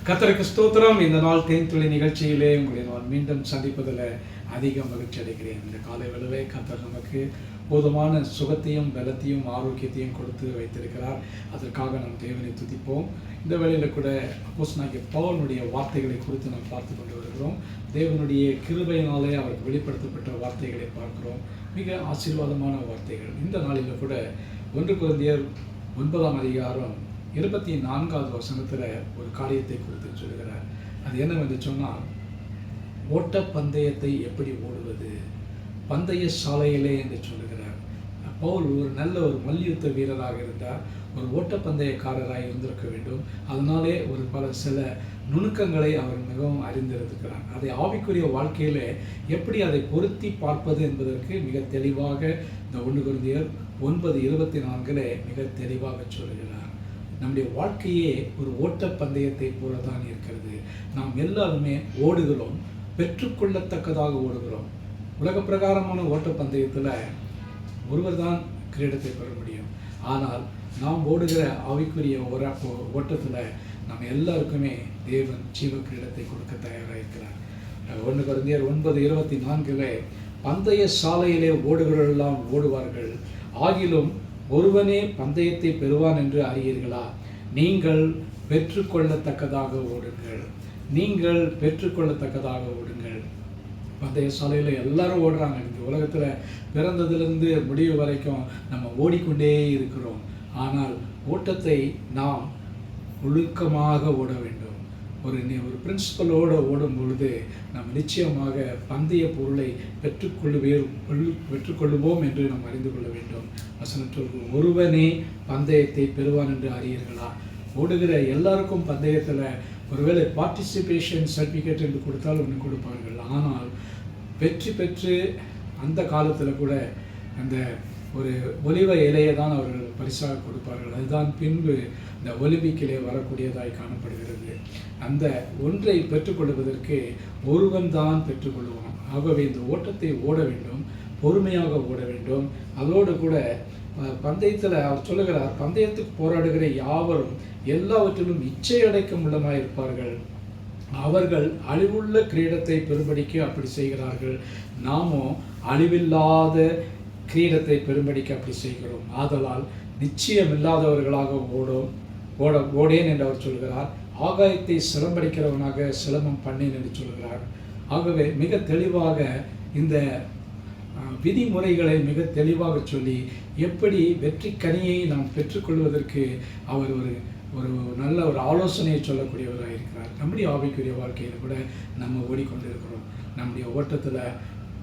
கர்த்தருக்கு ஸ்தோத்திரம். இந்த நாள் தேன்துளி நிகழ்ச்சியிலே உங்களை நான் மீண்டும் சந்திப்பதில் அதிக மகிழ்ச்சி அடைகிறேன். இந்த காலை வேளையிலே கர்த்தர் நமக்கு போதுமான சுகத்தையும் பலத்தையும் ஆரோக்கியத்தையும் கொடுத்து வைத்திருக்கிறார். அதற்காக நாம் தேவனை துதிப்போம். இந்த வேளையில் கூட அப்போஸ்தலனாகிய பவுலுடைய வார்த்தைகளை குறித்து நாம் பார்த்து கொண்டு வருகிறோம். தேவனுடைய கிருபையினாலே அவருக்கு வெளிப்படுத்தப்பட்ட வார்த்தைகளை பார்க்கிறோம். மிக ஆசீர்வாதமான வார்த்தைகள். இந்த நாளில் கூட 1 கொரிந்தியர் 9ஆம் அதிகாரம் 24வது வசனத்தில் ஒரு காரியத்தை குறித்து சொல்கிறார். அது என்னவென்று சொன்னால், ஓட்ட பந்தயத்தை எப்படி ஓடுவது, பந்தய சாலையிலே என்று சொல்லுகிறார். பவுல் ஒரு நல்ல ஒரு மல்யுத்த வீரராக இருந்தார். ஒரு ஓட்டப்பந்தயக்காரராக இருந்திருக்க வேண்டும். அதனாலே சில நுணுக்கங்களை அவர் மிகவும் அறிந்திருக்கிறார். அதை ஆவிக்குரிய வாழ்க்கையில் எப்படி அதை பொருத்தி பார்ப்பது என்பதற்கு மிக தெளிவாக இந்த 1 கொரிந்தியர் 9:24 மிக தெளிவாக சொல்கிறார். நம்முடைய வாழ்க்கையே ஒரு ஓட்டப்பந்தயத்தை போல தான் இருக்கிறது. நாம் எல்லாருமே ஓடுகிறோம், பெற்றுக்கொள்ளத்தக்கதாக ஓடுகிறோம். உலக பிரகாரமான ஓட்டப்பந்தயத்தில் ஒருவர் தான் கிரீடத்தை பெற முடியும். ஆனால் நாம் ஓடுகிற ஆவிக்குரிய ஓட்டத்தில் நம்ம எல்லாருக்குமே தேவன் ஜீவ கிரீடத்தை கொடுக்க தயாராக இருக்கிறார். 1 கொரிந்தியர் 9:24 பந்தய சாலையிலே ஓடுகிறவர்களெல்லாம் ஓடுவார்கள், ஆகிலும் ஒருவனே பந்தயத்தை பெறுவான் என்று அறியீர்களா? நீங்கள் பெற்றுக்கொள்ளத்தக்கதாக ஓடுங்கள், நீங்கள் பெற்றுக்கொள்ளத்தக்கதாக ஓடுங்கள். பந்தய சாலையில் எல்லாரும் ஓடுறாங்க. இந்த உலகத்தில் பிறந்ததுலேருந்து முடிவு வரைக்கும் நம்ம ஓடிக்கொண்டே இருக்கிறோம். ஆனால் ஓட்டத்தை நாம் ஒழுக்கமாக ஓட வேண்டும். ஒரு பிரின்சிபலோடு ஓடும் பொழுது நாம் நிச்சயமாக பந்தய பொருளை பெற்றுக்கொள்ளுவோம் என்று நாம் அறிந்து கொள்ள வேண்டும். வசனத்திற்கு ஒருவனே பந்தயத்தை பெறுவான் என்று அறியீர்களா? ஓடுகிற எல்லாருக்கும் பந்தயத்தில் ஒருவேளை பார்ட்டிசிபேஷன் சர்டிஃபிகேட் என்று கொடுத்தால் ஒன்று கொடுப்பார்கள். ஆனால் வெற்றி பெற்று அந்த காலத்தில் கூட அந்த ஒரு ஒலிவ இலையை தான் அவர்கள் பரிசாக கொடுப்பார்கள். அதுதான் பின்பு இந்த ஒலிம்பிக்கிலே வரக்கூடியதாய் காணப்படுகிறது. அந்த ஒன்றை பெற்றுக்கொள்வதற்கு ஒருவன் தான் பெற்றுக்கொள்வான். ஆகவே இந்த ஓட்டத்தை ஓட வேண்டும், பொறுமையாக ஓட வேண்டும். அதோடு கூட பந்தயத்தில் அவர் சொல்லுகிறார், பந்தயத்துக்கு போராடுகிற யாவரும் எல்லாவற்றிலும் இச்சை அடைக்கும் உள்ளமாய் இருப்பார்கள். அவர்கள் அழிவுள்ள கிரீடத்தை பெறும்படிக்கு அப்படி செய்கிறார்கள். நாமோ அழிவில்லாத கிரீடத்தை பெறும்படிக்கு அப்படி செய்கிறோம். ஆதலால் நிச்சயமில்லாதவர்களாக ஓடேன் என்று அவர் சொல்கிறார். ஆகாயத்தை சிலம்படிக்கிறவனாக சிலம்பம் பண்ணேன் என்று சொல்கிறார். ஆகவே மிக தெளிவாக இந்த விதிமுறைகளை மிக தெளிவாக சொல்லி எப்படி வெற்றி கனியை நாம் பெற்றுக்கொள்வதற்கு அவர் ஒரு நல்ல ஒரு ஆலோசனையை சொல்லக்கூடியவராக இருக்கிறார். நம்முடைய ஆவிக்குரிய வாழ்க்கையில் கூட நம்ம ஓடிக்கொண்டு இருக்கிறோம். நம்முடைய ஓட்டத்தில்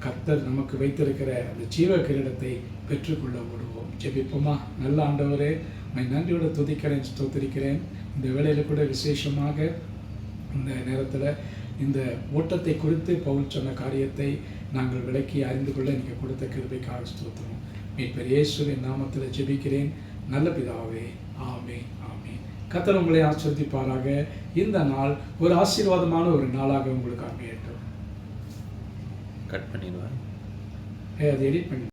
கர்த்தர் நமக்கு வைத்திருக்கிற அந்த ஜீவ கிரீடத்தை பெற்றுக்கொள்ள ஓடுவோம். ஜெபிப்போமா? நல்ல ஆண்டவரே, நன்றியோடு துதிக்கிறேன், ஸ்தோத்திரிக்கிறேன். இந்த வேளையில் கூட விசேஷமாக இந்த நேரத்தில் இந்த ஓட்டத்தை குறித்து பவுல் சொன்ன காரியத்தை நாங்கள் விளக்கி அறிந்து கொள்ள நீங்கள் கொடுத்த கிருபைக்காக ஸ்தோத்திரம். மீட்பர் இயேசுவின் நாமத்தில் ஜெபிக்கிறேன் நல்ல பிதாவே, ஆமென், ஆமென். கர்த்தர் உங்களை ஆசீர்வதிப்பாராக. இந்த நாள் ஒரு ஆசீர்வாதமான ஒரு நாளாக உங்களுக்கு அமையட்டும். கட் பண்ணிடுவேன். அதை எடிட் பண்ணி